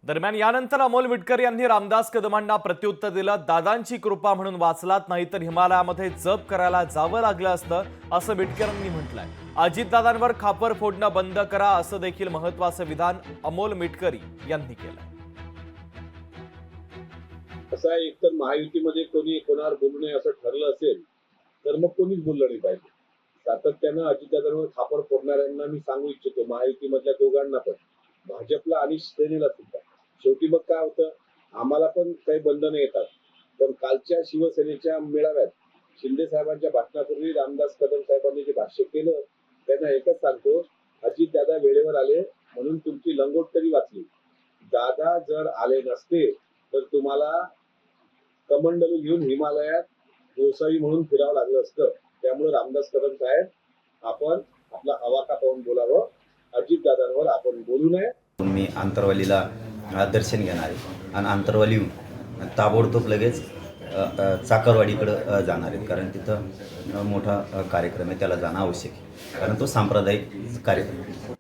दरम्यान यानंतर अमोल मिटकर यांनी रामदास कदमांना प्रत्युत्तर दिलं। दादांची कृपा म्हणून वाचलात, नाहीतर हिमालयामध्ये जप करायला जावं लागलं असतं, असं मिटकरांनी म्हटलंय। अजितदादांवर खापर फोडणं बंद करा, असं देखील महत्त्वाचं विधान अमोल मिटकरी यांनी केलंय। असं आहे, एकतर महायुतीमध्ये कोणी कोणावर बोलू नये असं ठरलं असेल तर मग कोणीच बोललं नाही पाहिजे। सातत्यानं अजितदादांवर खापर फोडणाऱ्यांना मी सांगू इच्छितो, महायुतीमधल्या दोघांना पण, भाजपला आणि सेनेला सुद्धा, शेवटी मग काय होतं, आम्हाला पण काही बंधनं येतात। पण कालच्या शिवसेनेच्या मेळाव्यात शिंदे साहेबांच्या भाषणापूर्वी रामदास कदम साहेबांनी जे भाष्य केलं, त्यांना एकच सांगतो, अजितदादा वेळेवर आले म्हणून तुमची लंगोट तरी वाचली। दादा जर आले नसते तर तुम्हाला कमंडलू घेऊन हिमालयात गोसाई म्हणून फिरावं लागलं असतं। त्यामुळे रामदास कदम साहेब, आपण आपला अवाका पाहून बोलावं, अजितदादांवर आपण बोलू नये। मी आंतरवालीला दर्शन घेणार आहे आणि आंतरवालीहून ताबडतोब लगेच चाकरवाडीकडं जाणार आहेत, कारण तिथं मोठा कार्यक्रम आहे, त्याला जाणं आवश्यक आहे, कारण तो सांप्रदायिक कार्यक्रम आहे।